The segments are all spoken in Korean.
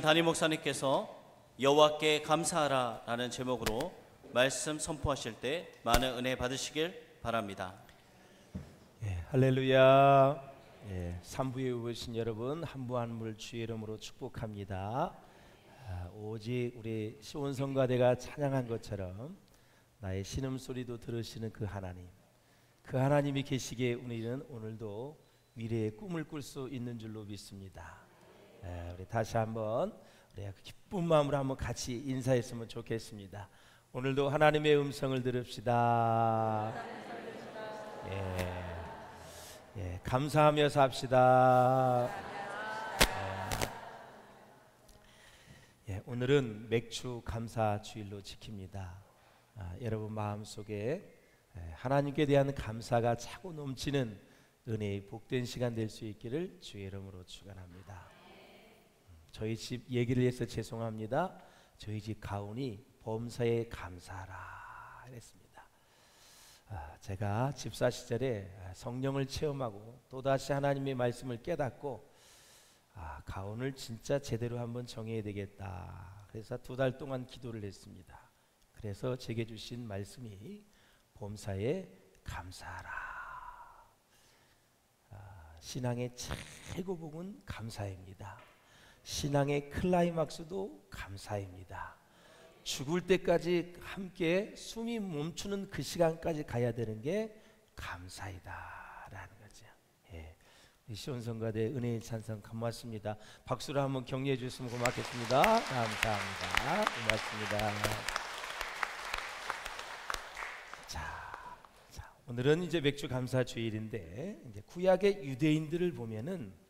담임 목사님께서 여호와께 감사하라라는 제목으로 말씀 선포하실 때 많은 은혜 받으시길 바랍니다. 할렐루야. 3부에 오신 여러분 한 분 한 분을 주의 이름으로 축복합니다. 오직 우리 시온성가대가 찬양한 것처럼 나의 신음소리도 들으시는 그 하나님이 계시기에 우리는 오늘도 미래의 꿈을 꿀 수 있는 줄로 믿습니다. 우리 다시 한번 우리 기쁜 마음으로 한번 같이 인사했으면 좋겠습니다. 오늘도 하나님의 음성을 들읍시다. 감사하며 삽시다. 오늘은 맥주 감사 주일로 지킵니다. 여러분 마음속에 하나님께 대한 감사가 차고 넘치는 은혜의 복된 시간 될 수 있기를 주의 이름으로 축원합니다. 저희 집 얘기를 해서 죄송합니다. 저희 집 가훈이 범사에 감사하라 그랬습니다. 제가 집사 시절에 성령을 체험하고 또다시 하나님의 말씀을 깨닫고 가훈을 진짜 제대로 한번 정해야 되겠다. 그래서 2달 동안 기도를 했습니다. 그래서 제게 주신 말씀이 범사에 감사하라. 신앙의 최고봉은 감사입니다. 신앙의 클라이막스도 감사입니다. 죽을 때까지 함께 숨이 멈추는 그 시간까지 가야 되는 게 감사이다라는 거죠. 시온성가대 은혜의 찬송 고맙습니다. 박수로 한번 격려해 주셨으면 고맙겠습니다. 감사합니다. 고맙습니다. 자, 오늘은 이제 맥주 감사 주일인데 이제 구약의 유대인들을 보면은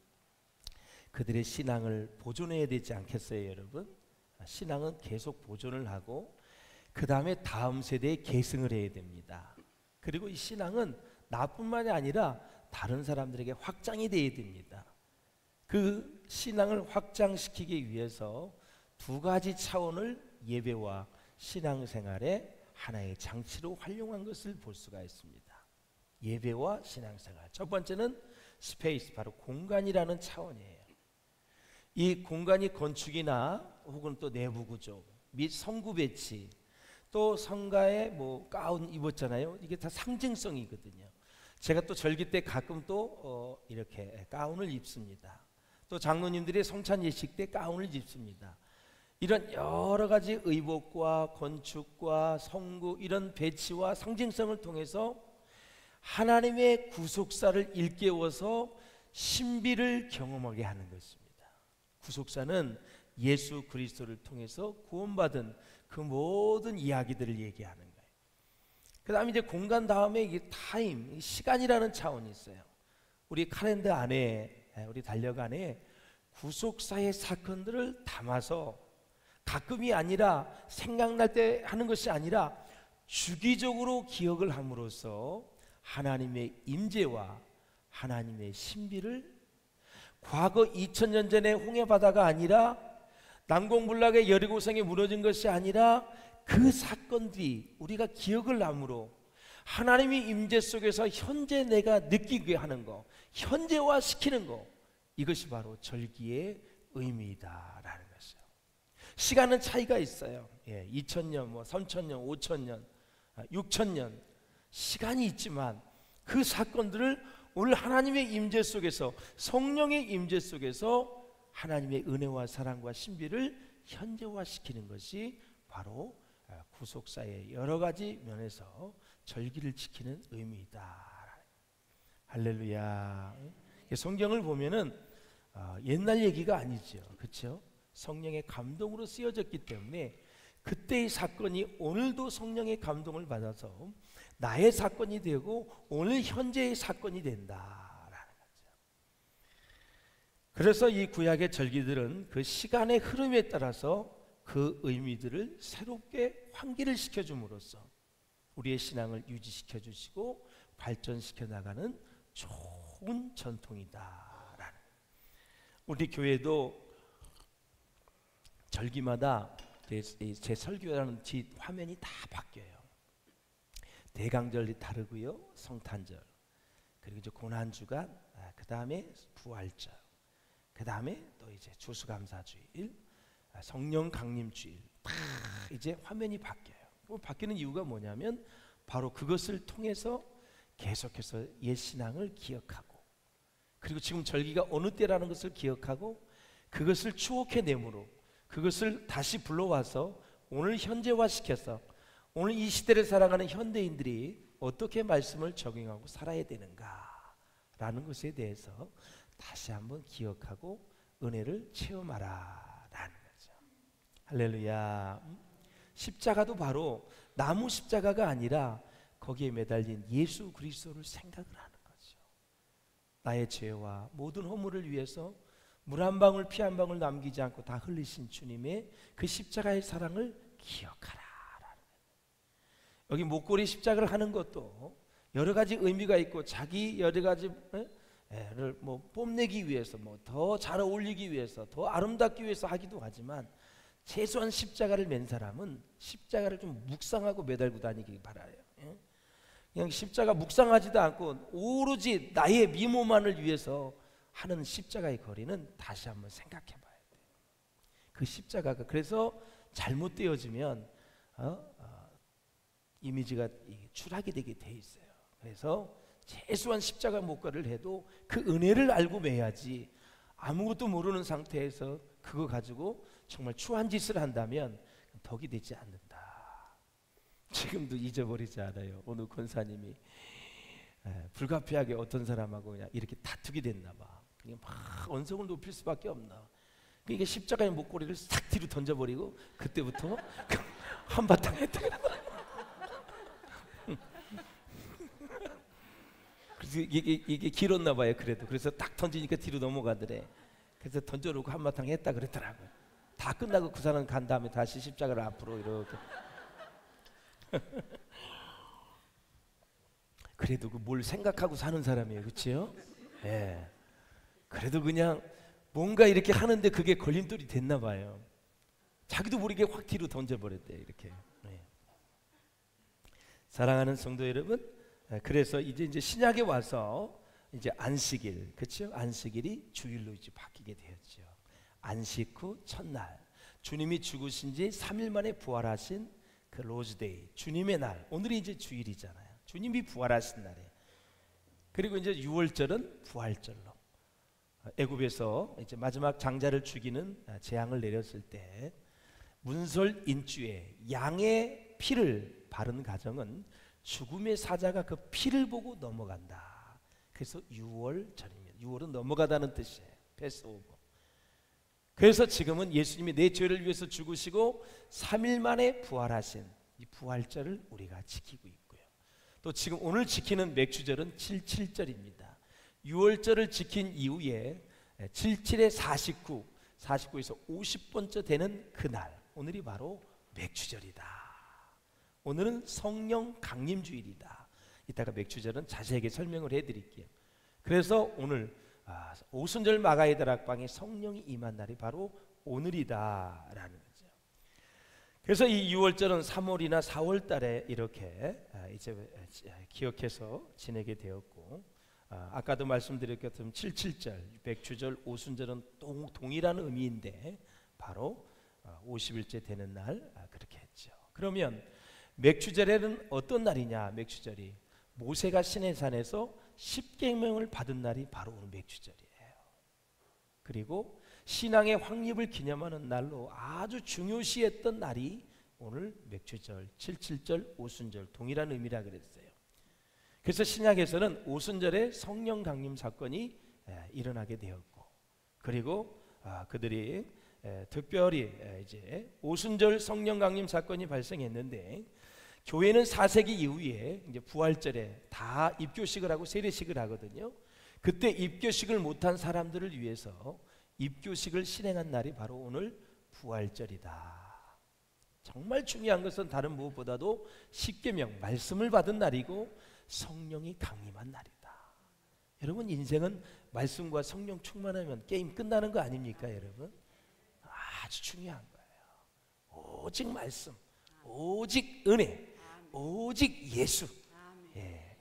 그들의 신앙을 보존해야 되지 않겠어요, 여러분? 신앙은 계속 보존을 하고 그 다음에 다음 세대에 계승을 해야 됩니다. 그리고 이 신앙은 나뿐만이 아니라 다른 사람들에게 확장이 돼야 됩니다. 그 신앙을 확장시키기 위해서 2가지 차원을 예배와 신앙생활의 하나의 장치로 활용한 것을 볼 수가 있습니다. 예배와 신앙생활. 첫 번째는 스페이스, 바로 공간이라는 차원이에요. 이 공간이 건축이나 혹은 또 내부 구조 및 성구 배치, 또 성가에 가운 입었잖아요. 이게 다 상징성이거든요. 제가 또 절기 때 가끔 또 이렇게 가운을 입습니다. 또 장로님들이 성찬 예식 때 가운을 입습니다. 이런 여러 가지 의복과 건축과 성구 이런 배치와 상징성을 통해서 하나님의 구속사를 일깨워서 신비를 경험하게 하는 것입니다. 구속사는 예수 그리스도를 통해서 구원받은 그 모든 이야기들을 얘기하는 거예요. 그 다음에 이제 공간 다음에 이게 타임, 시간이라는 차원이 있어요. 우리 칼렌더 안에, 우리 달력 안에 구속사의 사건들을 담아서 가끔이 아니라 생각날 때 하는 것이 아니라 주기적으로 기억을 함으로써 하나님의 임재와 하나님의 신비를 과거 2000년 전에 홍해바다가 아니라 난공불락의 여리고성이 무너진 것이 아니라 그 사건들이 우리가 기억을 함으로 하나님의 임재 속에서 현재 내가 느끼게 하는 거, 현재화시키는 거, 이것이 바로 절기의 의미이다라는 것이죠. 시간은 차이가 있어요. 2000년, 3000년, 5000년, 6000년 시간이 있지만 그 사건들을 오늘 하나님의 임재 속에서, 성령의 임재 속에서 하나님의 은혜와 사랑과 신비를 현재화시키는 것이 바로 구속사의 여러 가지 면에서 절기를 지키는 의미이다. 할렐루야. 성경을 보면은 옛날 얘기가 아니죠, 그렇죠? 성령의 감동으로 쓰여졌기 때문에 그때의 사건이 오늘도 성령의 감동을 받아서 나의 사건이 되고 오늘 현재의 사건이 된다라는 거죠. 그래서 이 구약의 절기들은 그 시간의 흐름에 따라서 그 의미들을 새롭게 환기를 시켜줌으로써 우리의 신앙을 유지시켜 주시고 발전시켜 나가는 좋은 전통이다라는. 우리 교회도 절기마다 제 설교하는 뒷 화면이 다 바뀌어요. 대강절이 다르고요, 성탄절, 그리고 이제 고난주간, 그 다음에 부활절, 그 다음에 또 이제 추수감사주일, 성령 강림 주일 다 이제 화면이 바뀌어요. 바뀌는 이유가 뭐냐면 바로 그것을 통해서 계속해서 옛 신앙을 기억하고, 그리고 지금 절기가 어느 때라는 것을 기억하고 그것을 추억해내므로 그것을 다시 불러와서 오늘 현재화시켜서 오늘 이 시대를 살아가는 현대인들이 어떻게 말씀을 적용하고 살아야 되는가라는 것에 대해서 다시 한번 기억하고 은혜를 체험하라라는 거죠. 할렐루야. 십자가도 바로 나무 십자가가 아니라 거기에 매달린 예수 그리스도를 생각을 하는 거죠. 나의 죄와 모든 허물을 위해서 물 한 방울 피 한 방울 남기지 않고 다 흘리신 주님의 그 십자가의 사랑을 기억하라. 여기 목걸이 십자가를 하는 것도 여러 가지 의미가 있고 자기 여러 가지를 뭐 뽐내기 위해서 뭐 더 잘 어울리기 위해서 더 아름답기 위해서 하기도 하지만 최소한 십자가를 맨 사람은 십자가를 좀 묵상하고 매달고 다니기 바라요. 그냥 십자가 묵상하지도 않고 오로지 나의 미모만을 위해서 하는 십자가의 거리는 다시 한번 생각해 봐야 돼요. 그 십자가가 그래서 잘못되어지면 이미지가 추락이 되게 돼 있어요. 그래서 최소한 십자가 목걸이를 해도 그 은혜를 알고 매야지, 아무것도 모르는 상태에서 그거 가지고 정말 추한 짓을 한다면 덕이 되지 않는다. 지금도 잊어버리지 않아요. 오늘 권사님이 불가피하게 어떤 사람하고 그냥 이렇게 다투게 됐나 봐. 그냥 막 언성을 높일 수밖에 없나. 그러니까 십자가의 목걸이를 싹 뒤로 던져버리고 그때부터 한바탕 했다. 그래서 이게 길었나 봐요. 그래서 딱 던지니까 뒤로 넘어가더래. 그래서 던져놓고 한바탕 했다 그랬더라고요. 다 끝나고 그 사람 간 다음에 다시 십자가를 앞으로 이렇게. 그래도 그 뭘 생각하고 사는 사람이에요, 그렇죠? 예. 그래도 그냥 뭔가 이렇게 하는데 그게 걸림돌이 됐나 봐요. 자기도 모르게 확 뒤로 던져버렸대 이렇게. 예. 사랑하는 성도 여러분, 그래서 이제 신약에 와서 이제 안식일, 그렇죠? 안식일이 주일로 이제 바뀌게 되었죠. 안식 후 첫날, 주님이 죽으신 지 3일 만에 부활하신 그 로즈데이, 주님의 날. 오늘이 이제 주일이잖아요. 주님이 부활하신 날에. 그리고 이제 6월절은 부활절로. 애굽에서 이제 마지막 장자를 죽이는 재앙을 내렸을 때 문설 인주에 양의 피를 바른 가정은 죽음의 사자가 그 피를 보고 넘어간다. 그래서 6월절입니다. 6월은 넘어가다는 뜻이에요. 패스오버. 그래서 지금은 예수님이 내 죄를 위해서 죽으시고 3일 만에 부활하신 이 부활절을 우리가 지키고 있고요. 또 지금 오늘 지키는 맥주절은 77절입니다. 6월절을 지킨 이후에 77에 49, 49에서 50번째 되는 그날, 오늘이 바로 맥주절이다. 오늘은 성령 강림주일이다. 이따가 맥주절은 자세하게 설명을 해드릴게요. 그래서 오늘 오순절 마가의 다락방에 성령이 임한 날이 바로 오늘이다라는 거죠. 그래서 이 6월절은 3월이나 4월 달에 이렇게 이제 기억해서 지내게 되었고, 아까도 말씀드렸던 77절, 백주절, 오순절은 동일한 의미인데 바로 50일째 되는 날 그렇게 했죠. 그러면 맥주절에는 어떤 날이냐? 맥주절이 모세가 시내산에서 십계명을 받은 날이 바로 오늘 맥주절이에요. 그리고 신앙의 확립을 기념하는 날로 아주 중요시했던 날이 오늘 맥주절, 77절, 오순절 동일한 의미라 그랬어요. 그래서 신약에서는 오순절에 성령 강림 사건이 일어나게 되었고, 그리고 그들이 특별히 이제 오순절 성령 강림 사건이 발생했는데, 교회는 4세기 이후에 이제 부활절에 다 입교식을 하고 세례식을 하거든요. 그때 입교식을 못한 사람들을 위해서 입교식을 실행한 날이 바로 오늘 부활절이다. 정말 중요한 것은 다른 무엇보다도 십계명 말씀을 받은 날이고 성령이 강림한 날이다. 여러분, 인생은 말씀과 성령 충만하면 게임 끝나는 거 아닙니까, 여러분? 아주 중요한 거예요. 오직 말씀, 오직 은혜, 오직 예수. 예,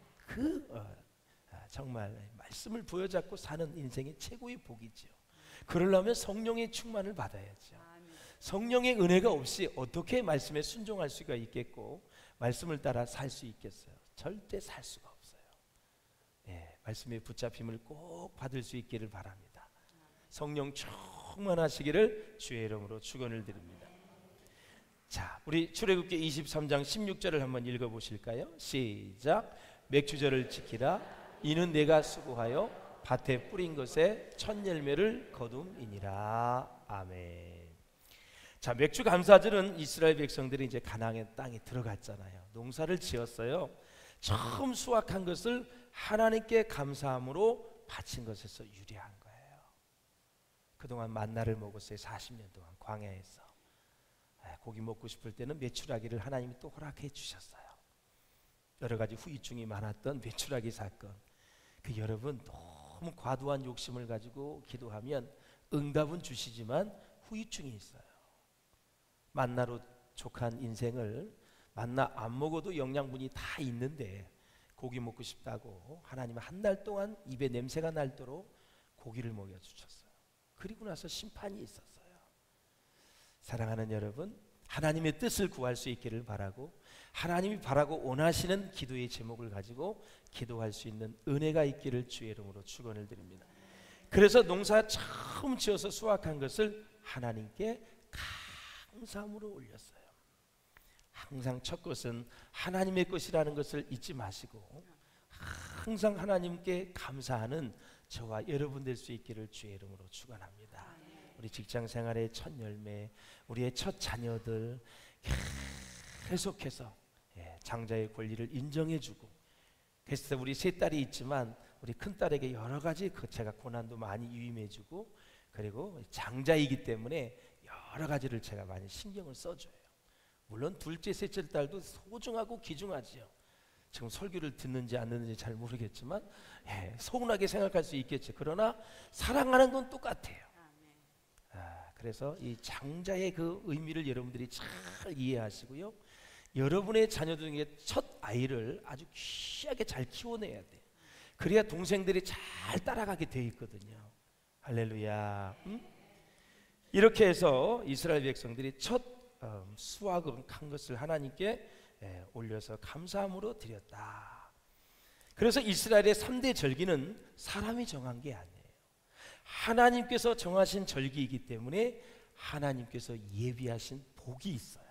정말 말씀을 부여잡고 사는 인생의 최고의 복이죠. 그러려면 성령의 충만을 받아야죠. 성령의 은혜가 없이 어떻게 말씀에 순종할 수가 있겠고 말씀을 따라 살 수 있겠어요? 절대 살 수가 없어요. 예, 말씀의 붙잡힘을 꼭 받을 수 있기를 바랍니다. 성령 충만하시기를 주의 이름으로 축원을 드립니다. 자, 우리 출애굽기 23장 16절을 한번 읽어보실까요? 시작. 맥주절을 지키라. 이는 내가 수고하여 밭에 뿌린 것에 첫 열매를 거둠이니라. 아멘. 자, 맥주 감사절은 이스라엘 백성들이 이제 가나안의 땅에 들어갔잖아요. 농사를 지었어요. 처음 수확한 것을 하나님께 감사함으로 바친 것에서 유래한 거예요. 그동안 만나를 먹었어요. 40년 동안 광야에서. 고기 먹고 싶을 때는 메추라기를 하나님이 또 허락해 주셨어요. 여러 가지 후유증이 많았던 메추라기 사건. 그 여러분 너무 과도한 욕심을 가지고 기도하면 응답은 주시지만 후유증이 있어요. 만나로 족한 인생을 만나 안 먹어도 영양분이 다 있는데 고기 먹고 싶다고 하나님은 한 달 동안 입에 냄새가 날도록 고기를 먹여주셨어요. 그리고 나서 심판이 있었어요. 사랑하는 여러분, 하나님의 뜻을 구할 수 있기를 바라고 하나님이 바라고 원하시는 기도의 제목을 가지고 기도할 수 있는 은혜가 있기를 주의 이름으로 축원을 드립니다. 그래서 농사 처음 지어서 수확한 것을 하나님께 감사함으로 올렸어요. 항상 첫 것은 하나님의 것이라는 것을 잊지 마시고 항상 하나님께 감사하는 저와 여러분 될 수 있기를 주의 이름으로 축원합니다. 우리 직장 생활의 첫 열매, 우리의 첫 자녀들 계속해서 장자의 권리를 인정해주고, 그래서 우리 세 딸이 있지만 우리 큰 딸에게 여러 가지 제가 고난도 많이 유임해주고, 그리고 장자이기 때문에 여러 가지를 제가 많이 신경을 써줘요. 물론 둘째, 셋째 딸도 소중하고 귀중하지요. 지금 설교를 듣는지 안 듣는지 잘 모르겠지만 서운하게 생각할 수 있겠죠. 그러나 사랑하는 건 똑같아요. 그래서 이 장자의 그 의미를 여러분들이 잘 이해하시고요. 여러분의 자녀들 중에 첫 아이를 아주 귀하게 잘 키워내야 돼요. 그래야 동생들이 잘 따라가게 돼 있거든요. 할렐루야. 이렇게 해서 이스라엘 백성들이 첫 수확한 것을 하나님께 올려서 감사함으로 드렸다. 그래서 이스라엘의 3대 절기는 사람이 정한 게 아니에요. 하나님께서 정하신 절기이기 때문에 하나님께서 예비하신 복이 있어요.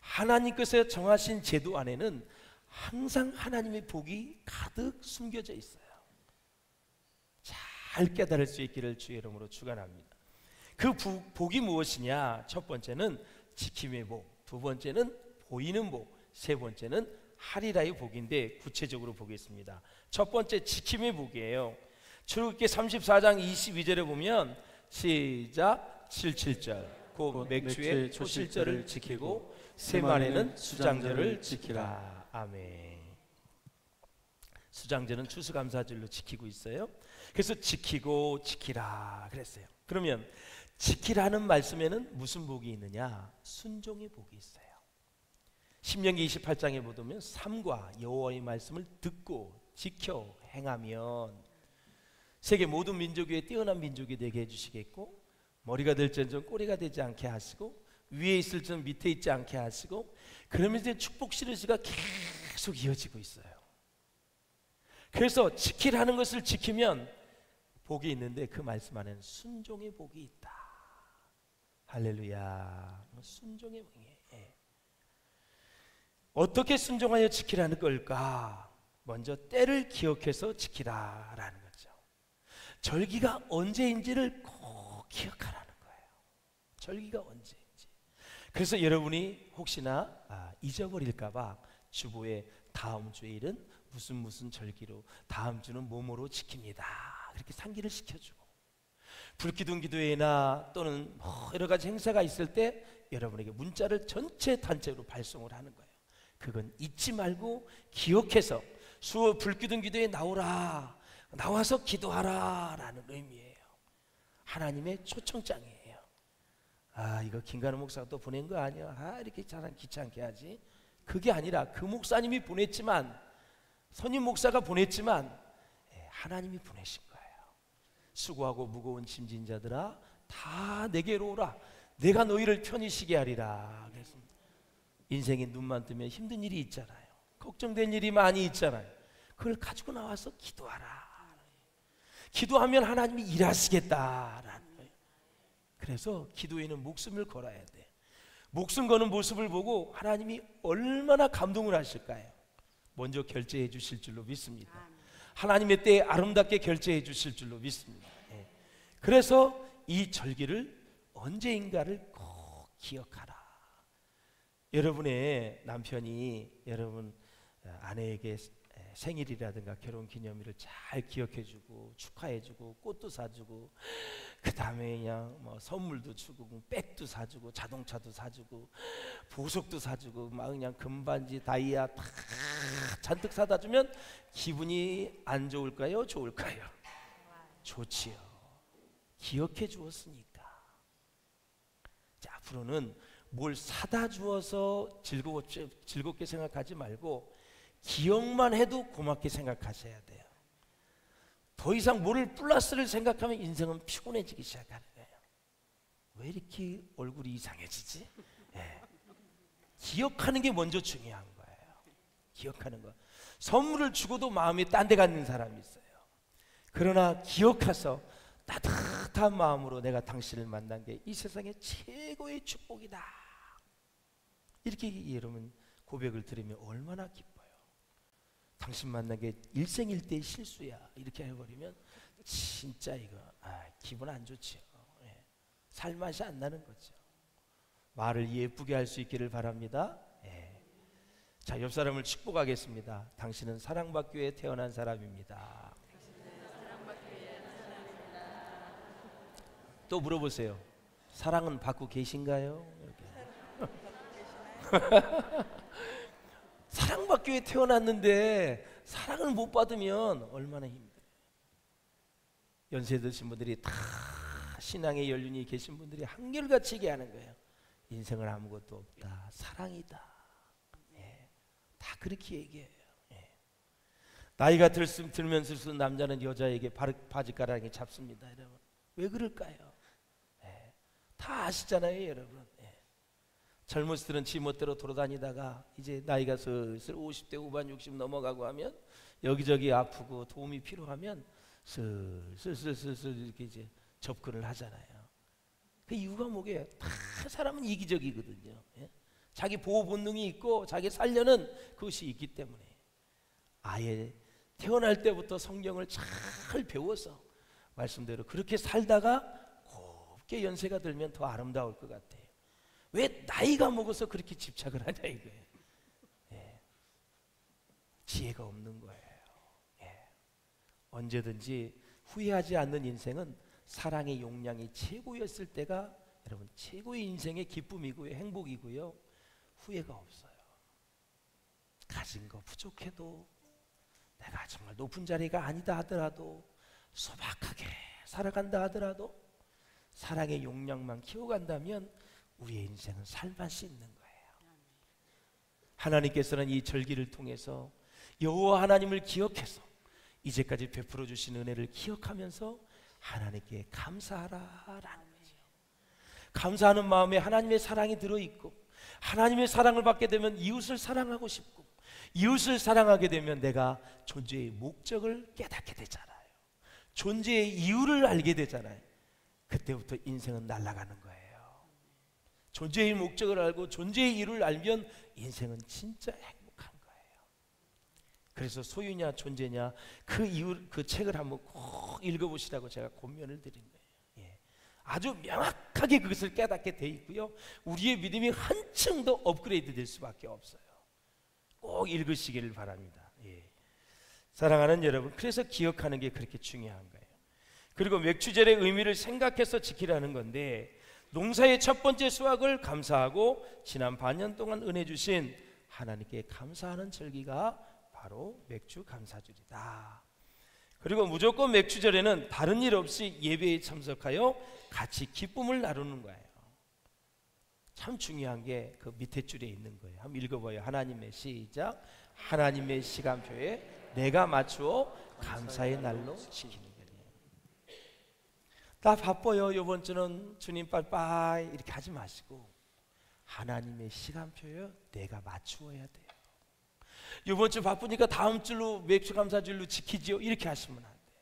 하나님께서 정하신 제도 안에는 항상 하나님의 복이 가득 숨겨져 있어요. 잘 깨달을 수 있기를 주의 이름으로 축원합니다. 그 복이 무엇이냐? 첫 번째는 지킴의 복, 두 번째는 보이는 복, 세 번째는 하리라의 복인데 구체적으로 보겠습니다. 첫 번째 지킴의 복이에요. 출애굽기 34장 22절에 보면 시작. 7절 곧 맥주의 초실절을 지키고 세만에는 수장절을 지키라. 아멘. 수장절은 추수감사절로 지키고 있어요. 그래서 지키고 지키라 그랬어요. 그러면 지키라는 말씀에는 무슨 복이 있느냐? 순종의 복이 있어요. 신명기 28장에 보면 삼가 여호와의 말씀을 듣고 지켜 행하면 세계 모든 민족 위에 뛰어난 민족이 되게 해주시겠고, 머리가 될지언정 꼬리가 되지 않게 하시고, 위에 있을지언정 밑에 있지 않게 하시고, 그러면서 축복 시리즈가 계속 이어지고 있어요. 그래서 지키라는 것을 지키면 복이 있는데 그 말씀 안에는 순종의 복이 있다. 할렐루야. 순종의 복이에요. 어떻게 순종하여 지키라는 걸까? 먼저 때를 기억해서 지키라라는 거죠. 절기가 언제인지를 꼭 기억하라는 거예요. 절기가 언제인지. 그래서 여러분이 혹시나 잊어버릴까봐 주보에 다음 주일은 무슨 절기로, 다음 주는 뭐뭐로 지킵니다. 그렇게 상기를 시켜주고, 불기둥 기도회나 또는 여러 가지 행사가 있을 때 여러분에게 문자를 전체 단체로 발송을 하는 거예요. 그건 잊지 말고 기억해서 수업 불기둥 기도에 나오라, 나와서 기도하라 라는 의미예요. 하나님의 초청장이에요. 이거 김관우 목사가 또 보낸 거 아니야? 이렇게 잘 귀찮게 하지. 그게 아니라 그 목사님이 보냈지만, 선임 목사가 보냈지만 하나님이 보내신 거예요. 수고하고 무거운 짐진 자들아 다 내게로 오라. 내가 너희를 편히 쉬게 하리라. 그래서 인생에 눈만 뜨면 힘든 일이 있잖아요. 걱정된 일이 많이 있잖아요. 그걸 가지고 나와서 기도하라. 기도하면 하나님이 일하시겠다라는 거예요. 그래서 기도에는 목숨을 걸어야 돼. 목숨 거는 모습을 보고 하나님이 얼마나 감동을 하실까요? 먼저 결제해 주실 줄로 믿습니다. 하나님의 때에 아름답게 결제해 주실 줄로 믿습니다. 예. 그래서 이 절기를 언제인가를 꼭 기억하라. 여러분의 남편이 여러분 아내에게 생일이라든가 결혼기념일을 잘 기억해주고 축하해주고 꽃도 사주고 그 다음에 그냥 뭐 선물도 주고 백도 사주고 자동차도 사주고 보석도 사주고 막 그냥 금반지 다이아 다 잔뜩 사다 주면 기분이 안 좋을까요? 좋을까요? 좋지요. 기억해 주었으니까. 자, 앞으로는 뭘 사다 주어서 즐겁게 생각하지 말고 기억만 해도 고맙게 생각하셔야 돼요. 더 이상 뭐를 플러스를 생각하면 인생은 피곤해지기 시작하는 거예요. 왜 이렇게 얼굴이 이상해지지? 예. 기억하는 게 먼저 중요한 거예요. 기억하는 거. 선물을 주고도 마음이 딴 데 가는 사람이 있어요. 그러나 기억해서 따뜻한 마음으로 내가 당신을 만난 게 이 세상의 최고의 축복이다. 이렇게 여러분 고백을 들으면 얼마나 기뻐요. 당신 만난 게 일생일대의 실수야. 이렇게 해버리면 진짜 이거 기분 안 좋지요. 예. 살맛이 안 나는 거죠. 말을 예쁘게 할 수 있기를 바랍니다. 예. 자, 옆 사람을 축복하겠습니다. 당신은 사랑받기 위해 태어난 사람입니다. 또 물어보세요. 사랑은 받고 계신가요? 사랑받기 위해 태어났는데 사랑을 못 받으면 얼마나 힘들어요. 연세 드신 분들이 다 신앙의 연륜이 계신 분들이 한결같이 얘기하는 거예요. 인생은 아무것도 없다. 사랑이다. 예. 다 그렇게 얘기해요. 예. 나이가 들면 들수록 남자는 여자에게 바지가랑이 잡습니다. 여러분. 왜 그럴까요? 예. 다 아시잖아요, 여러분. 젊은이들은 지멋대로 돌아다니다가 이제 나이가 슬슬 50대 후반 60 넘어가고 하면 여기저기 아프고 도움이 필요하면 슬슬 이렇게 이제 접근을 하잖아요. 그 이유가 뭐게요? 다 사람은 이기적이거든요. 예? 자기 보호 본능이 있고 자기 살려는 그것이 있기 때문에 아예 태어날 때부터 성경을 잘 배워서 말씀대로 그렇게 살다가 곱게 연세가 들면 더 아름다울 것 같아요. 왜 나이가 먹어서 그렇게 집착을 하냐 이거예요. 예. 지혜가 없는 거예요. 예. 언제든지 후회하지 않는 인생은 사랑의 용량이 최고였을 때가 여러분 최고의 인생의 기쁨이고요, 행복이고요. 후회가 없어요. 가진 거 부족해도 내가 정말 높은 자리가 아니다 하더라도 소박하게 살아간다 하더라도 사랑의 용량만 키워간다면 우리의 인생은 살맛이 있는 거예요. 하나님께서는 이 절기를 통해서 여호와 하나님을 기억해서 이제까지 베풀어 주신 은혜를 기억하면서 하나님께 감사하라라는 거죠. 감사하는 마음에 하나님의 사랑이 들어있고 하나님의 사랑을 받게 되면 이웃을 사랑하고 싶고 이웃을 사랑하게 되면 내가 존재의 목적을 깨닫게 되잖아요. 존재의 이유를 알게 되잖아요. 그때부터 인생은 날아가는 거예요. 존재의 목적을 알고 존재의 이유를 알면 인생은 진짜 행복한 거예요. 그래서 소유냐 존재냐 그 이유 그 책을 한번 꼭 읽어보시라고 제가 권면을 드린 거예요. 예. 아주 명확하게 그것을 깨닫게 돼 있고요. 우리의 믿음이 한층 더 업그레이드 될 수밖에 없어요. 꼭 읽으시기를 바랍니다. 예. 사랑하는 여러분, 그래서 기억하는 게 그렇게 중요한 거예요. 그리고 맥주절의 의미를 생각해서 지키라는 건데 농사의 첫 번째 수확을 감사하고 지난 반년 동안 은혜 주신 하나님께 감사하는 절기가 바로 맥주 감사절이다. 그리고 무조건 맥주절에는 다른 일 없이 예배에 참석하여 같이 기쁨을 나누는 거예요. 참 중요한 게 그 밑에 줄에 있는 거예요. 한번 읽어봐요. 하나님의 시작. 하나님의 시간표에 내가 맞추어 감사의 날로 지키는 거예요. 나 바빠요. 이번 주는 주님 빠이빠이 이렇게 하지 마시고 하나님의 시간표요 내가 맞추어야 돼요. 이번 주 바쁘니까 다음 주로 맥주 감사주일로 지키지요 이렇게 하시면 안 돼요.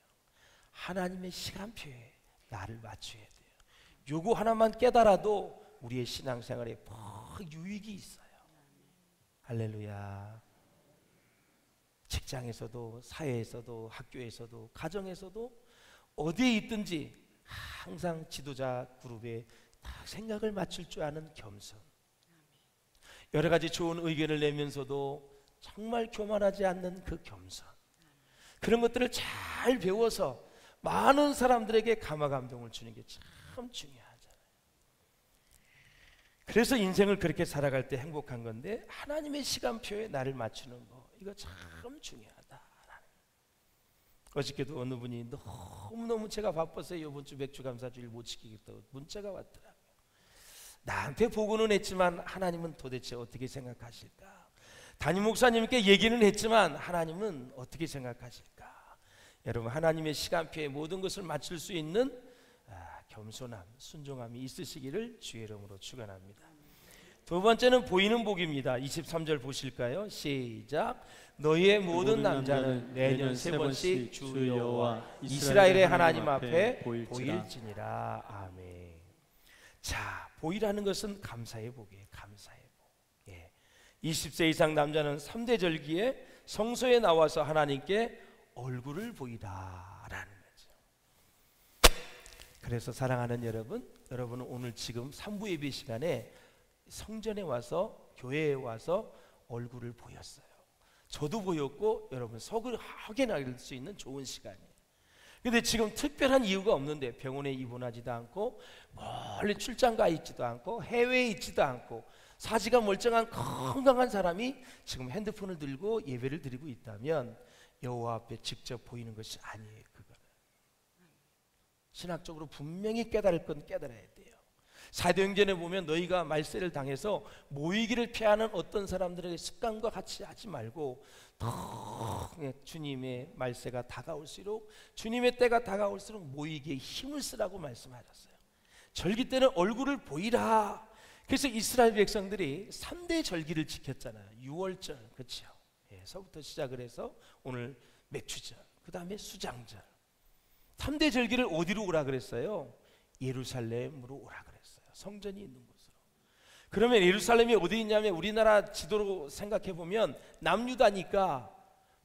하나님의 시간표에 나를 맞춰야 돼요. 요거 하나만 깨달아도 우리의 신앙생활에 유익이 있어요. 할렐루야. 직장에서도 사회에서도 학교에서도 가정에서도 어디에 있든지 항상 지도자 그룹에 딱 생각을 맞출 줄 아는 겸손, 여러 가지 좋은 의견을 내면서도 정말 교만하지 않는 그 겸손, 그런 것들을 잘 배워서 많은 사람들에게 감화감동을 주는 게 참 중요하잖아요. 그래서 인생을 그렇게 살아갈 때 행복한 건데 하나님의 시간표에 나를 맞추는 거 이거 참 중요하다. 어저께도 어느 분이 너무너무 제가 바빠서 이번 주 맥주 감사주일 못 지키겠다고 문자가 왔더라고요. 나한테 보고는 했지만 하나님은 도대체 어떻게 생각하실까? 담임 목사님께 얘기는 했지만 하나님은 어떻게 생각하실까? 여러분, 하나님의 시간표에 모든 것을 맞출 수 있는 겸손함, 순종함이 있으시기를 주의 이름으로 축원합니다. 두 번째는 보이는 복입니다. 23절 보실까요? 시작. 너희의 모든 남자는 내년 3번씩 주 여호와 이스라엘의 하나님 앞에 보일지니라. 아멘. 자, 보이라는 것은 감사의 복이에요. 감사의 복. 20세 이상 남자는 3대 절기에 성소에 나와서 하나님께 얼굴을 보이라라는 거죠. 그래서 사랑하는 여러분, 여러분은 오늘 지금 3부 예배 시간에 성전에 와서, 교회에 와서 얼굴을 보였어요. 저도 보였고 여러분 속을 확인할 수 있는 좋은 시간이에요. 근데 지금 특별한 이유가 없는데 병원에 입원하지도 않고 멀리 출장 가 있지도 않고 해외에 있지도 않고 사지가 멀쩡한 건강한 사람이 지금 핸드폰을 들고 예배를 드리고 있다면 여호와 앞에 직접 보이는 것이 아니에요. 그거는 신학적으로 분명히 깨달을 건 깨달아야 돼요. 사도행전에 보면 너희가 말세를 당해서 모이기를 피하는 어떤 사람들에게 습관과 같이 하지 말고 더 주님의 말세가 다가올수록, 주님의 때가 다가올수록 모이기에 힘을 쓰라고 말씀하셨어요. 절기 때는 얼굴을 보이라. 그래서 이스라엘 백성들이 3대 절기를 지켰잖아요. 6월절, 그렇죠? 서부터 시작을 해서 오늘 맥추절, 그 다음에 수장절. 3대 절기를 어디로 오라 그랬어요? 예루살렘으로 오라 그랬어요. 성전이 있는 곳으로. 그러면 예루살렘이 어디 있냐면 우리나라 지도로 생각해 보면 남유다니까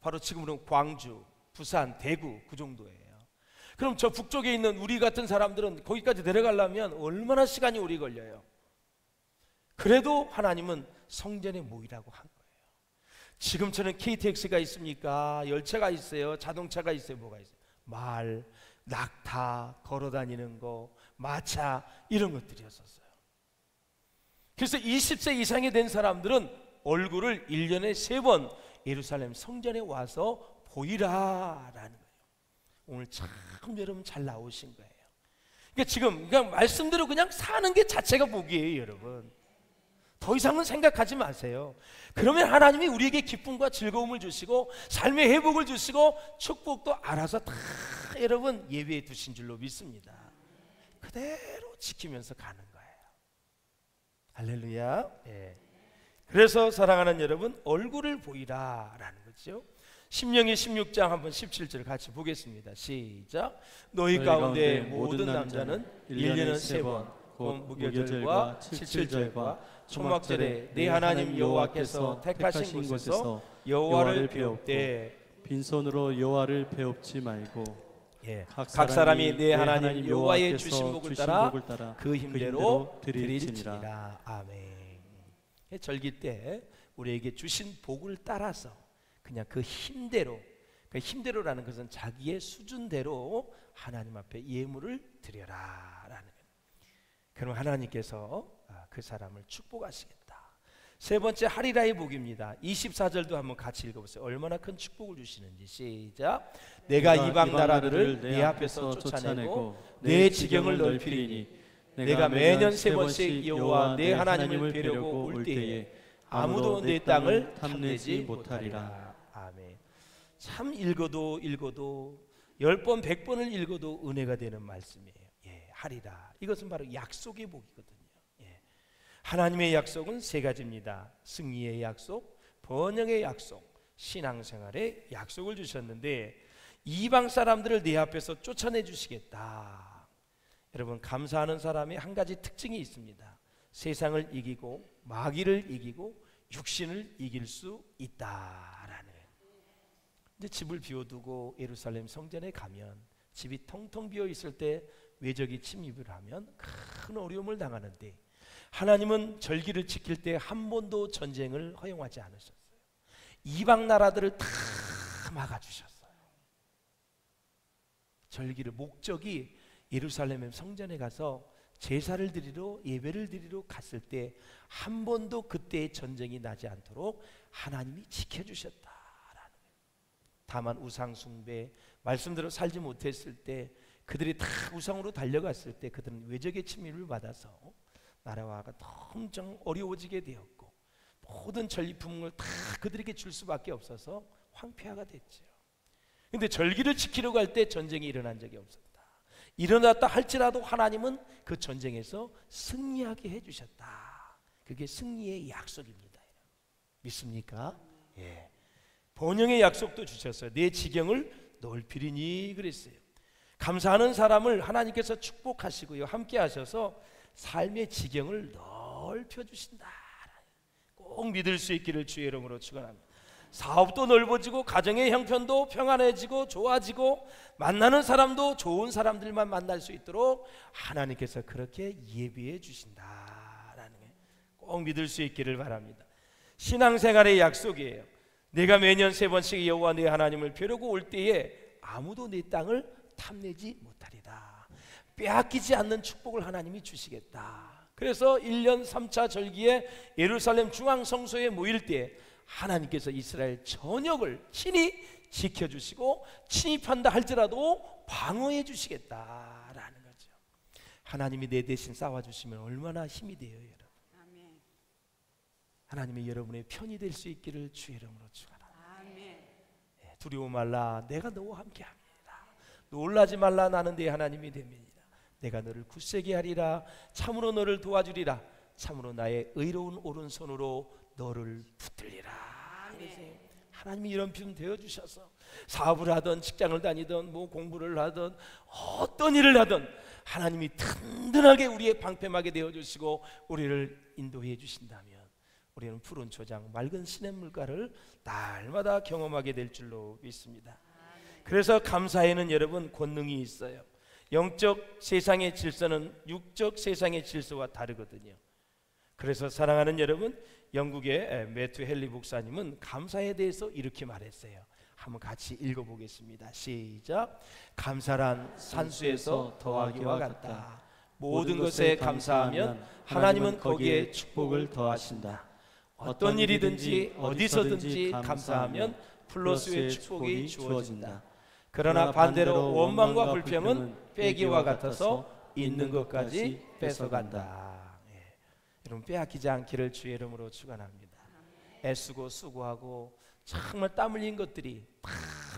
바로 지금으로 광주, 부산, 대구 그 정도예요. 그럼 저 북쪽에 있는 우리 같은 사람들은 거기까지 내려가려면 얼마나 시간이 오래 걸려요? 그래도 하나님은 성전에 모이라고 한 거예요. 지금처럼 KTX가 있습니까? 열차가 있어요? 자동차가 있어요? 뭐가 있어요? 말, 낙타, 걸어다니는 거, 마차 이런 것들이었었어요. 그래서 20세 이상이 된 사람들은 얼굴을 1년에 3번 예루살렘 성전에 와서 보이라라는 거예요. 오늘 참 여러분 잘 나오신 거예요. 그러니까 지금 그냥 말씀대로 그냥 사는 게 자체가 복이에요, 여러분. 더 이상은 생각하지 마세요. 그러면 하나님이 우리에게 기쁨과 즐거움을 주시고 삶의 회복을 주시고 축복도 알아서 다 여러분 예비해 두신 줄로 믿습니다. 그대로 지키면서 가는 거예요. 할렐루야. 그래서 사랑하는 여러분, 얼굴을 보이라라는 거죠. 신명기 16장 한번 17절 같이 보겠습니다. 시작. 너희 가운데 모든 남자는 1년에 3번 곧 무교절과 칠칠절과 초막절에 네 하나님 여호와께서 택하신 곳에서 여호와를 배웁되 빈손으로 여호와를 배웁지 말고 각 사람이 네 하나님 여호와의 주신 복을 따라 그 힘대로 드릴지니라. 아멘. 절기 때 우리에게 주신 복을 따라서 그냥 그 힘대로, 그 힘대로라는 것은 자기의 수준대로 하나님 앞에 예물을 드려라라는 거예요. 그럼 하나님께서 그 사람을 축복하시겠다. 세 번째 하리라의 복입니다. 24절도 한번 같이 읽어보세요. 얼마나 큰 축복을 주시는지. 시작. 내가 이방 나라들을 네 앞에서 쫓아내고 내 지경을 넓히리니 내가 매년 3번씩 여호와 내 하나님을 뵈려고 올 때에 아무도 내 땅을 탐내지 못하리라. 아멘. 참 읽어도 10번 100번을 읽어도 은혜가 되는 말씀이에요. 하리라. 이것은 바로 약속의 복이거든요. 예. 하나님의 약속은 세 가지입니다. 승리의 약속, 번영의 약속, 신앙생활의 약속을 주셨는데 이방 사람들을 내 앞에서 쫓아내 주시겠다. 여러분, 감사하는 사람의 한 가지 특징이 있습니다. 세상을 이기고 마귀를 이기고 육신을 이길 수 있다라는. 이제 집을 비워두고 예루살렘 성전에 가면 집이 텅텅 비어 있을 때 외적이 침입을 하면 큰 어려움을 당하는데 하나님은 절기를 지킬 때 한 번도 전쟁을 허용하지 않으셨어요. 이방 나라들을 다 막아주셨어요. 절기를 목적이 예루살렘 성전에 가서 제사를 드리러 예배를 드리러 갔을 때 한 번도 그때의 전쟁이 나지 않도록 하나님이 지켜주셨다라는 거예요. 다만 우상 숭배, 말씀대로 살지 못했을 때 그들이 다 우상으로 달려갔을 때 그들은 외적의 침입을 받아서 나라가 엄청 어려워지게 되었고 모든 전리품을 다 그들에게 줄 수밖에 없어서 황폐화가 됐죠. 그런데 절기를 지키러 갈 때 전쟁이 일어난 적이 없었다. 일어났다 할지라도 하나님은 그 전쟁에서 승리하게 해주셨다. 그게 승리의 약속입니다. 믿습니까? 예. 번영의 약속도 주셨어요. 내 지경을 넓히리니 그랬어요. 감사하는 사람을 하나님께서 축복하시고요, 함께 하셔서 삶의 지경을 넓혀주신다. 꼭 믿을 수 있기를 주의 이름으로 축원합니다. 사업도 넓어지고 가정의 형편도 평안해지고 좋아지고 만나는 사람도 좋은 사람들만 만날 수 있도록 하나님께서 그렇게 예비해 주신다라는 게 꼭 믿을 수 있기를 바랍니다. 신앙생활의 약속이에요. 내가 매년 3번씩 여호와 내 하나님을 뵈려고 올 때에 아무도 내 땅을 탐내지 못하리다. 빼앗기지 않는 축복을 하나님이 주시겠다. 그래서 1년 3차 절기에 예루살렘 중앙성소에 모일 때 하나님께서 이스라엘 전역을 친히 지켜주시고 침입한다 할지라도 방어해 주시겠다라는 거죠. 하나님이 내 대신 싸워주시면 얼마나 힘이 돼요, 여러분. 아멘. 하나님이 여러분의 편이 될 수 있기를 주의 이름으로 축원합니다. 아멘. 두려워 말라, 내가 너와 함께합니다. 놀라지 말라, 나는 네 하나님이 됨이니라. 내가 너를 굳세게 하리라. 참으로 너를 도와주리라. 참으로 나의 의로운 오른손으로 너를 붙들리라. 그래서 하나님이 이런 품 되어주셔서 사업을 하든 직장을 다니든 뭐 공부를 하든 어떤 일을 하든 하나님이 든든하게 우리의 방패막이 되어주시고 우리를 인도해 주신다면 우리는 푸른 초장 맑은 시냇물가를 날마다 경험하게 될 줄로 믿습니다. 그래서 감사에는 여러분 권능이 있어요. 영적 세상의 질서는 육적 세상의 질서와 다르거든요. 그래서 사랑하는 여러분, 영국의 매튜 헨리 목사님은 감사에 대해서 이렇게 말했어요. 한번 같이 읽어보겠습니다. 시작. 감사란 산수에서 더하기와 같다. 모든 것에 감사하면 하나님은 거기에 축복을 더하신다. 어떤 일이든지 어디서든지 감사하면 플러스의 축복이 주어진다. 그러나 반대로 원망과 불평은 빼기와 같아서 있는 것까지 뺏어간다. 여러분, 빼앗기지 않기를 주의 이름으로 축원합니다. 애쓰고 수고하고 정말 땀 흘린 것들이 다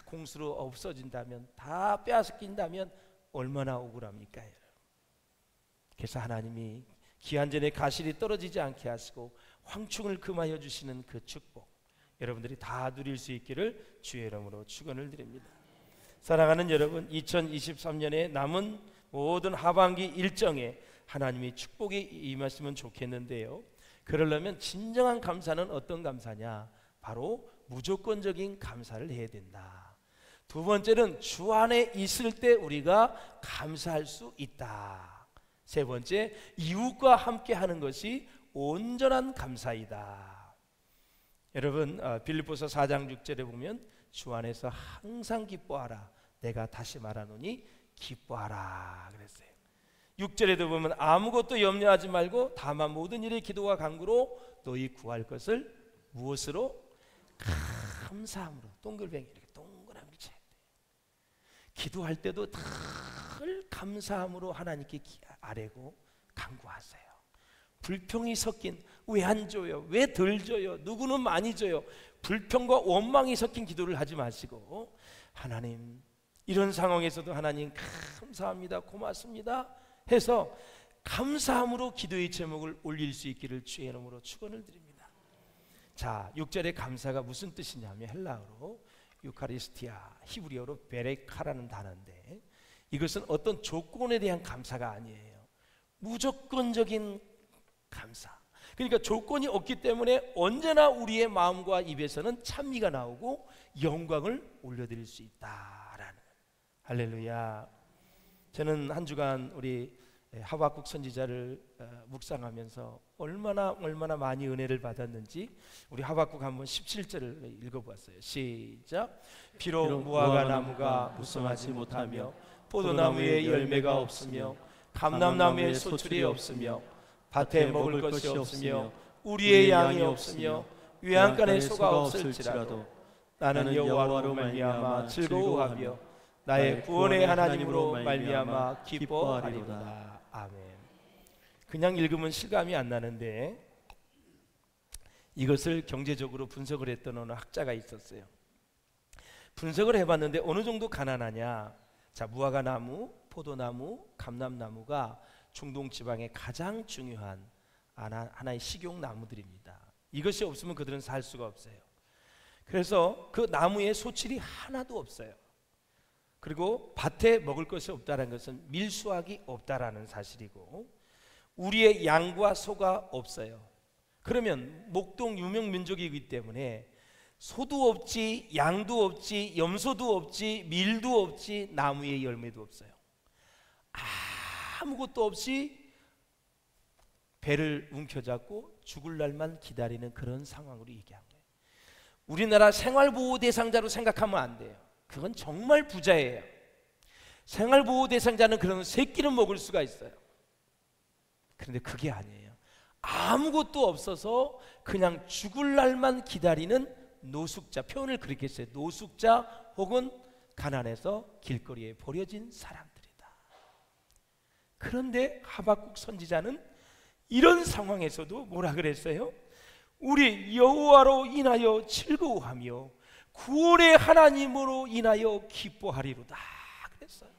공수로 없어진다면, 다 빼앗긴다면 얼마나 억울합니까, 여러분. 그래서 하나님이 기한전에 가실이 떨어지지 않게 하시고 황충을 금하여 주시는 그 축복, 여러분들이 다 누릴 수 있기를 주의 이름으로 축원을 드립니다. 사랑하는 여러분, 2023년에 남은 모든 하반기 일정에 하나님이 축복이 임하시면 좋겠는데요, 그러려면 진정한 감사는 어떤 감사냐? 바로 무조건적인 감사를 해야 된다. 두 번째는 주 안에 있을 때 우리가 감사할 수 있다. 세 번째, 이웃과 함께 하는 것이 온전한 감사이다. 여러분, 빌립보서 4장 6절에 보면 주 안에서 항상 기뻐하라. 내가 다시 말하노니 기뻐하라 그랬어요. 6절에도 보면 아무것도 염려하지 말고 다만 모든 일에 기도와 간구로 너희 구할 것을 무엇으로? 감사함으로. 동글뱅이 이렇게 동그라미 쳐야 돼. 기도할 때도 늘 감사함으로 하나님께 아뢰고 간구하세요. 불평이 섞인, 왜 안 줘요? 왜 덜 줘요? 누구는 많이 줘요? 불평과 원망이 섞인 기도를 하지 마시고, 하나님, 이런 상황에서도 하나님 감사합니다, 고맙습니다, 해서 감사함으로 기도의 제목을 올릴 수 있기를 주의 이름으로 축원을 드립니다. 자, 6절의 감사가 무슨 뜻이냐면 헬라어로 유카리스티아, 히브리어로 베레카라는 단어인데 이것은 어떤 조건에 대한 감사가 아니에요. 무조건적인 감사. 그러니까 조건이 없기 때문에 언제나 우리의 마음과 입에서는 찬미가 나오고 영광을 올려드릴 수 있다라는. 할렐루야. 저는 한 주간 우리 하박국 선지자를 묵상하면서 얼마나 많이 은혜를 받았는지 우리 하박국 한번 17절을 읽어보았어요. 시작. 비록 무화과 나무가 무성하지 못하며 포도나무에 열매가 없으며 감람나무에 소출이 없으며 밭에 먹을 것이 없으며 우리의 양이 없으며 외양간에 소가 없을지라도 나는 여호와로 말미암아 즐거워하며 나의 구원의 하나님으로 말미암아 기뻐하리로다. 아멘. 그냥 읽으면 실감이 안 나는데 이것을 경제적으로 분석을 했던 어느 학자가 있었어요. 분석을 해봤는데 어느 정도 가난하냐. 자, 무화과 나무, 포도나무, 감람나무가 중동 지방의 가장 중요한 하나의 식용나무들입니다. 이것이 없으면 그들은 살 수가 없어요. 그래서 그 나무에 소출이 하나도 없어요. 그리고 밭에 먹을 것이 없다는 것은 밀수확이 없다라는 사실이고 우리의 양과 소가 없어요. 그러면 목동 유명 민족이기 때문에 소도 없지, 양도 없지, 염소도 없지, 밀도 없지, 나무의 열매도 없어요. 아무것도 없이 배를 움켜잡고 죽을 날만 기다리는 그런 상황으로 얘기한 거예요. 우리나라 생활보호 대상자로 생각하면 안 돼요. 그건 정말 부자예요. 생활보호 대상자는 그런 새끼는 먹을 수가 있어요. 그런데 그게 아니에요. 아무것도 없어서 그냥 죽을 날만 기다리는 노숙자, 표현을 그렇게 했어요. 노숙자 혹은 가난해서 길거리에 버려진 사람들이다. 그런데 하박국 선지자는 이런 상황에서도 뭐라 그랬어요? 우리 여호와로 인하여 즐거워하며 구원의 하나님으로 인하여 기뻐하리로다 그랬어요.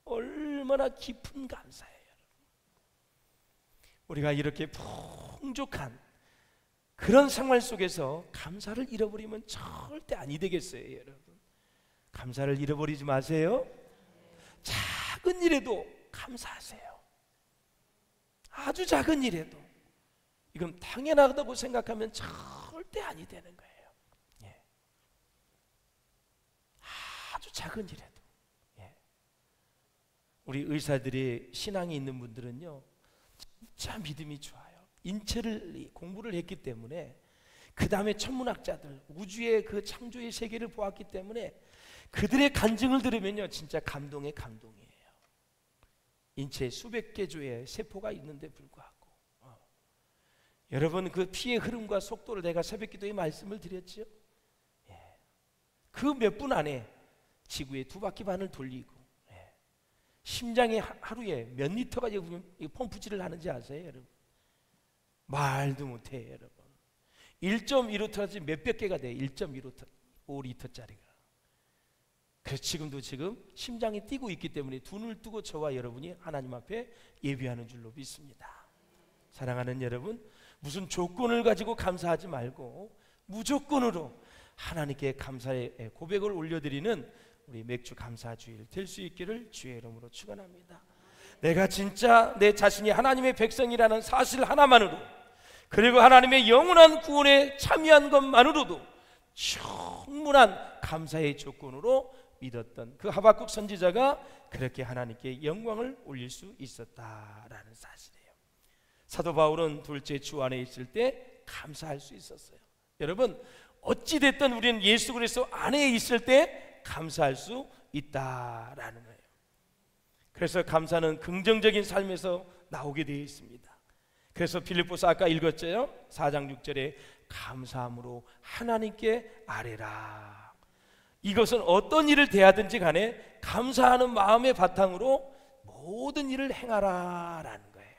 얼마나 깊은 감사예요. 우리가 이렇게 풍족한 그런 생활 속에서 감사를 잃어버리면 절대 아니 되겠어요. 여러분, 감사를 잃어버리지 마세요. 작은 일에도 감사하세요. 아주 작은 일에도. 이건 당연하다고 생각하면 절대 아니 되는 거예요. 예. 아주 작은 일에도. 예. 우리 의사들이 신앙이 있는 분들은요 진짜 믿음이 좋아요. 인체를 공부를 했기 때문에, 그 다음에 천문학자들 우주의 그 창조의 세계를 보았기 때문에 그들의 간증을 들으면요 진짜 감동의 감동이에요. 인체에 수백 개 조의 세포가 있는데 불구하고 여러분, 그 피의 흐름과 속도를 내가 새벽기도에 말씀을 드렸죠. 예. 그 몇 분 안에 지구에 2바퀴 반을 돌리고, 예. 심장이 하루에 몇 리터가 펌프질을 하는지 아세요, 여러분? 말도 못해요, 여러분. 1.2리터까지 몇백 개가 돼요. 1.2리터, 5리터짜리가. 그래서 지금도 심장이 뛰고 있기 때문에 두 눈을 뜨고 저와 여러분이 하나님 앞에 예배하는 줄로 믿습니다. 사랑하는 여러분, 무슨 조건을 가지고 감사하지 말고 무조건으로 하나님께 감사의 고백을 올려드리는 우리 맥주 감사주일 될 수 있기를 주의 이름으로 축원합니다. 내가 진짜 내 자신이 하나님의 백성이라는 사실 하나만으로, 그리고 하나님의 영원한 구원에 참여한 것만으로도 충분한 감사의 조건으로 믿었던 그 하박국 선지자가 그렇게 하나님께 영광을 올릴 수 있었다라는 사실이에요. 사도 바울은 둘째 주 안에 있을 때 감사할 수 있었어요. 여러분, 어찌 됐든 우리는 예수 그리스도 안에 있을 때 감사할 수 있다라는 거예요. 그래서 감사는 긍정적인 삶에서 나오게 되어 있습니다. 그래서 빌립보서 아까 읽었죠? 4장 6절에 감사함으로 하나님께 아뢰라. 이것은 어떤 일을 대하든지 간에 감사하는 마음의 바탕으로 모든 일을 행하라라는 거예요.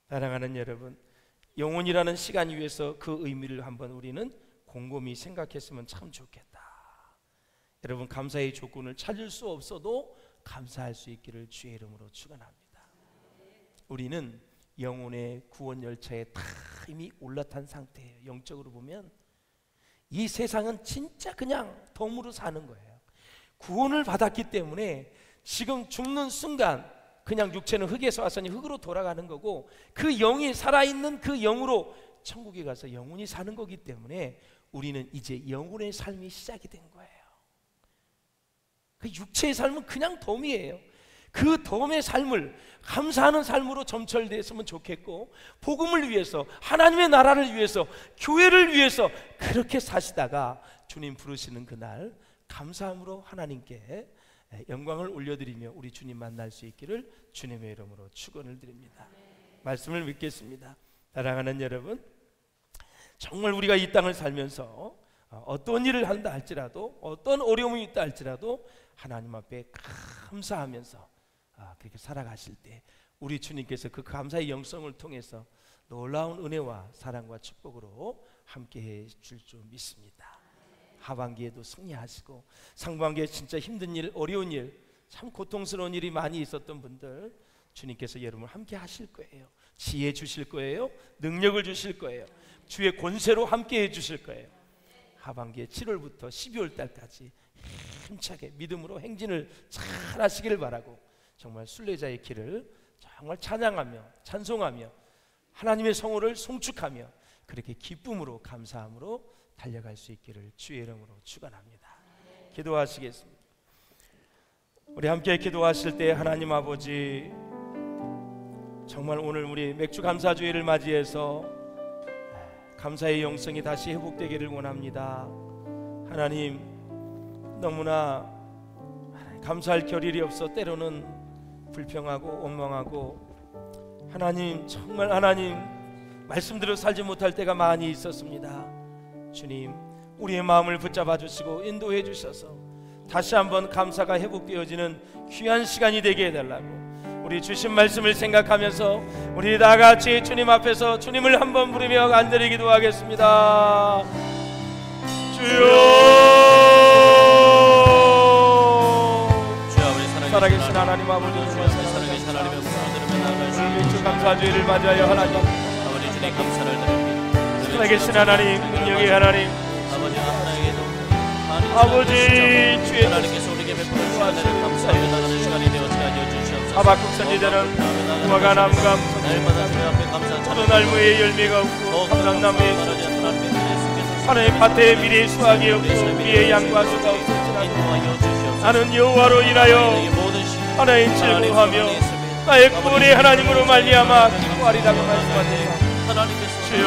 사랑하는 여러분, 영혼이라는 시간 위에서 그 의미를 한번 우리는 곰곰이 생각했으면 참 좋겠다. 여러분, 감사의 조건을 찾을 수 없어도 감사할 수 있기를 주의 이름으로 축원합니다. 우리는 영혼의 구원 열차에 다 이미 올라탄 상태예요. 영적으로 보면 이 세상은 진짜 그냥 덤으로 사는 거예요. 구원을 받았기 때문에 지금 죽는 순간 그냥 육체는 흙에서 왔으니 흙으로 돌아가는 거고, 그 영이 살아있는 그 영으로 천국에 가서 영원히 사는 거기 때문에 우리는 이제 영혼의 삶이 시작이 된 거예요. 그 육체의 삶은 그냥 덤이에요. 그 덤의 삶을 감사하는 삶으로 점철됐으면 좋겠고, 복음을 위해서, 하나님의 나라를 위해서, 교회를 위해서 그렇게 사시다가 주님 부르시는 그날 감사함으로 하나님께 영광을 올려드리며 우리 주님 만날 수 있기를 주님의 이름으로 축원을 드립니다. 말씀을 믿겠습니다. 사랑하는 여러분, 정말 우리가 이 땅을 살면서 어떤 일을 한다 할지라도, 어떤 어려움이 있다 할지라도 하나님 앞에 감사하면서 그렇게 살아가실 때 우리 주님께서 그 감사의 영성을 통해서 놀라운 은혜와 사랑과 축복으로 함께해 줄 줄 믿습니다. 하반기에도 승리하시고, 상반기에 진짜 힘든 일, 어려운 일, 참 고통스러운 일이 많이 있었던 분들, 주님께서 여러분을 함께 하실 거예요. 지혜 주실 거예요. 능력을 주실 거예요. 주의 권세로 함께 해주실 거예요. 하반기에 7월부터 12월 달까지 힘차게 믿음으로 행진을 잘 하시기를 바라고, 정말 순례자의 길을 정말 찬양하며 찬송하며 하나님의 성호를 송축하며 그렇게 기쁨으로 감사함으로 달려갈 수 있기를 주의 이름으로 축원합니다. 기도하시겠습니다. 우리 함께 기도하실 때 하나님 아버지, 정말 오늘 우리 맥주 감사주의를 맞이해서 감사의 영성이 다시 회복되기를 원합니다. 하나님, 너무나 감사할 겨를이 없어 때로는 불평하고 원망하고, 하나님 정말 하나님 말씀대로 살지 못할 때가 많이 있었습니다. 주님, 우리의 마음을 붙잡아 주시고 인도해 주셔서 다시 한번 감사가 회복되어지는 귀한 시간이 되게 해달라고, 우리 주신 말씀을 생각하면서 우리 다 같이 주님 앞에서 주님을 한번 부르며 간절히 기도하겠습니다. 주여, 살아계신 하나님 아버지, 살아계신 하나님의 목소리를 들으며 나아갈 수 있는 주 감사주의를 맞이하여 하나님 아버지 주님 감사를 드립니다. 살아계신 하나님, 능력의 하나님, 아버지가 하나에게도 아버지 주의 하나님께서 우리에게 베풀어 주신 은혜를 감사하여 나가는 시간이 되었게 하여 주시옵소서. 하박국 선지자는 무화과 나무가 날마다 주님 앞에 감사 포도나무에 열매가 없고 감람나무에 하나의 밭에 미래의 수확이 없고 우리의 양과 소가 없을지라도 나는 여호와로 인하여 하나의 즐거워하며 나의 구원의 하나님으로 말미암아 기뻐하리라고 말씀하셨습니다. 주여,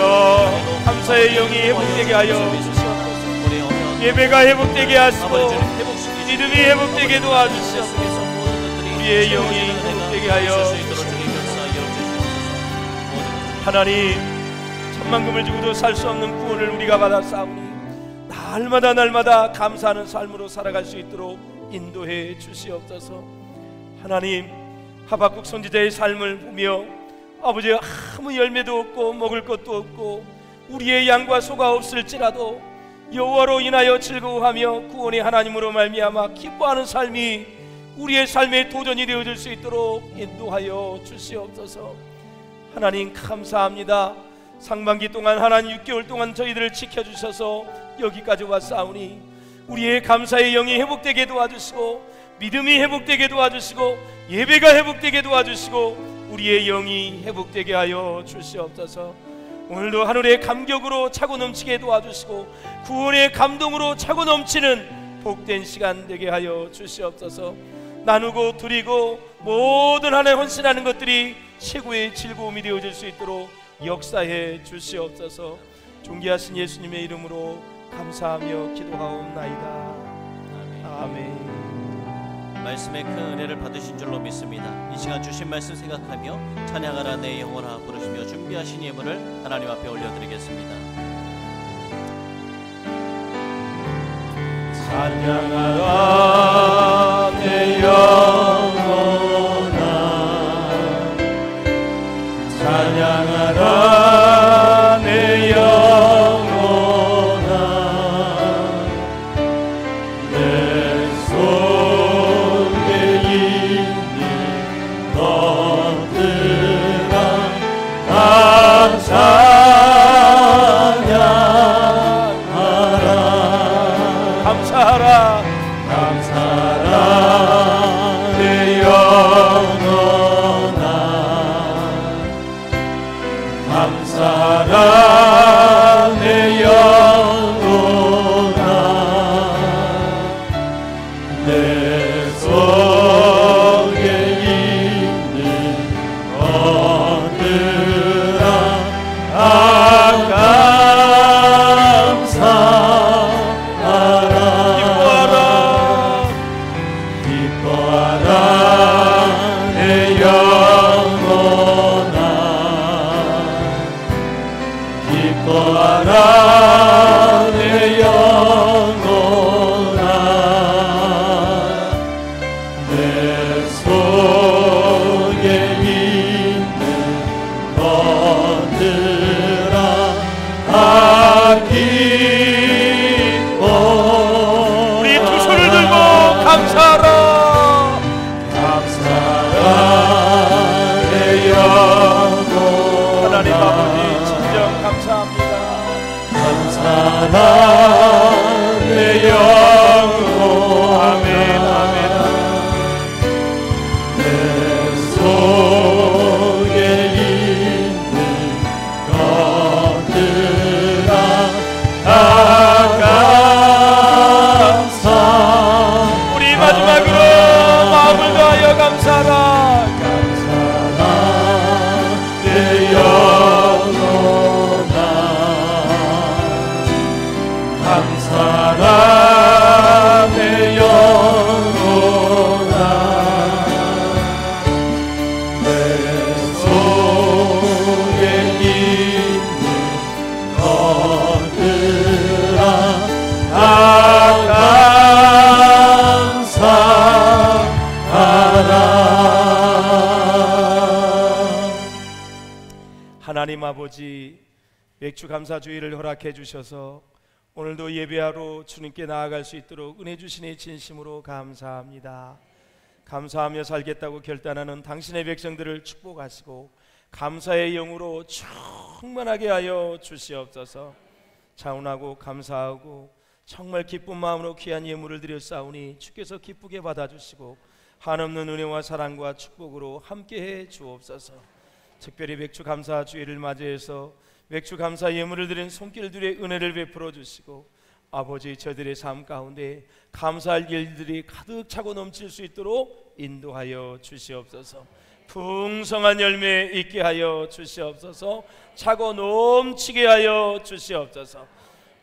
감사의 영이 회복되게 하여 주시옵소서. 예배가 회복되게 하시고 믿음이 회복되게 도와주시옵소서. 우리의 영이 회복되게 하여 주시옵소서. 하나님, 천만금을 주고도 살 수 없는 구원을 우리가 받았사오니 날마다 감사하는 삶으로 살아갈 수 있도록 인도해 주시옵소서. 하나님, 하박국 선지자의 삶을 보며 아버지, 아무 열매도 없고 먹을 것도 없고 우리의 양과 소가 없을지라도 여호와로 인하여 즐거워하며 구원의 하나님으로 말미암아 기뻐하는 삶이 우리의 삶의 도전이 되어줄 수 있도록 인도하여 주시옵소서. 하나님 감사합니다. 상반기 동안 하나님 6개월 동안 저희들을 지켜주셔서 여기까지 왔사오니 우리의 감사의 영이 회복되게 도와주시고 믿음이 회복되게 도와주시고 예배가 회복되게 도와주시고 우리의 영이 회복되게 하여 주시옵소서. 오늘도 하늘의 감격으로 차고 넘치게 도와주시고 구원의 감동으로 차고 넘치는 복된 시간 되게 하여 주시옵소서. 나누고 드리고 모든 하나에 헌신하는 것들이 최고의 즐거움이 되어질 수 있도록 역사해 주시옵소서. 존귀하신 예수님의 이름으로 감사하며 기도하옵나이다. 아멘. 말씀의 큰 은혜를 받으신 줄로 믿습니다. 이 시간 주신 말씀 생각하며 찬양하라 내 영혼아 부르시며 준비하신 예물을 하나님 앞에 올려드리겠습니다. 찬양하라 내 영혼아, 찬양하라 내 영혼아, 내 속에 사랑의 영혼아 내 속에 있는 것들아 감사하라 기뻐하라 내 영혼아 기뻐하라 내 영혼아 내 속에 있는 것들아 기뻐 우리 두 손을 들고 감사하라 내 영혼 하나님 아버지 진정 감사합니다. 감사하라 내 영혼 아멘 아멘 내 속에 있는 것들아 다 감사 우리 마지막으로 마음을 다하여 감사하라 내 영혼아 감사하라 내 영혼아 내 속에 있는 것들아 다 감사하라 하나님 아버지 맥주 감사주의를 허락해 주셔서 오늘도 예배하러 주님께 나아갈 수 있도록 은혜 주시니 진심으로 감사합니다. 감사하며 살겠다고 결단하는 당신의 백성들을 축복하시고 감사의 영으로 충만하게 하여 주시옵소서. 차원하고 감사하고 정말 기쁜 마음으로 귀한 예물을 드렸사오니 주께서 기쁘게 받아주시고 한없는 은혜와 사랑과 축복으로 함께해 주옵소서. 특별히 맥주 감사 주일을 맞이해서 맥주 감사 예물을 드린 손길들의 은혜를 베풀어 주시고 아버지 저들의 삶 가운데 감사할 일들이 가득 차고 넘칠 수 있도록 인도하여 주시옵소서. 풍성한 열매 있게 하여 주시옵소서. 차고 넘치게 하여 주시옵소서.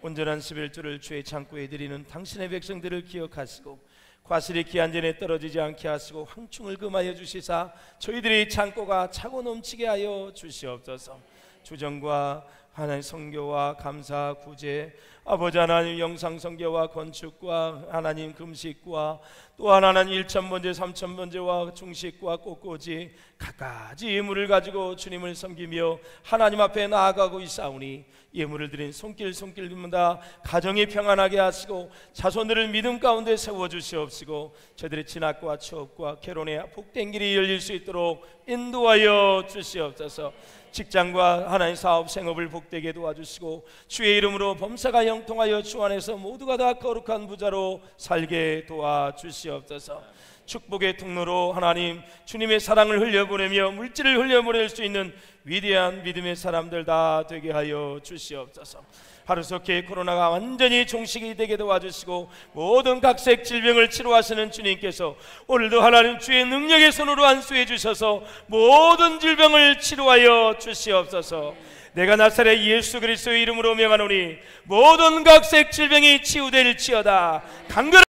온전한 11조를 주의 창고에 드리는 당신의 백성들을 기억하시고 과실이 기한 전에 떨어지지 않게 하시고 황충을 금하여 주시사 저희들의 창고가 차고 넘치게 하여 주시옵소서. 주정과 하나님 성교와 감사 구제 아버지 하나님 영상 성교와 건축과 하나님 금식과 또한 하나님 1,000번제 3,000번제와 중식과 꽃꽂이 갖가지 예물을 가지고 주님을 섬기며 하나님 앞에 나아가고 있사오니 예물을 드린 손길마다 가정이 평안하게 하시고 자손들을 믿음 가운데 세워주시옵시고 저들의 진학과 취업과 결혼의 복된 길이 열릴 수 있도록 인도하여 주시옵소서. 직장과 하나님 사업 생업을 복되게 도와주시고 주의 이름으로 범사가 형통하여 주 안에서 모두가 다 거룩한 부자로 살게 도와주시옵소서. 축복의 통로로 하나님 주님의 사랑을 흘려보내며 물질을 흘려보낼 수 있는 위대한 믿음의 사람들 다 되게 하여 주시옵소서. 하루속히 코로나가 완전히 종식이 되게 도와주시고 모든 각색 질병을 치료하시는 주님께서 오늘도 하나님 주의 능력의 손으로 안수해 주셔서 모든 질병을 치료하여 주시옵소서. 내가 나사렛 예수 그리스도의 이름으로 명하노니 모든 각색 질병이 치유될지어다.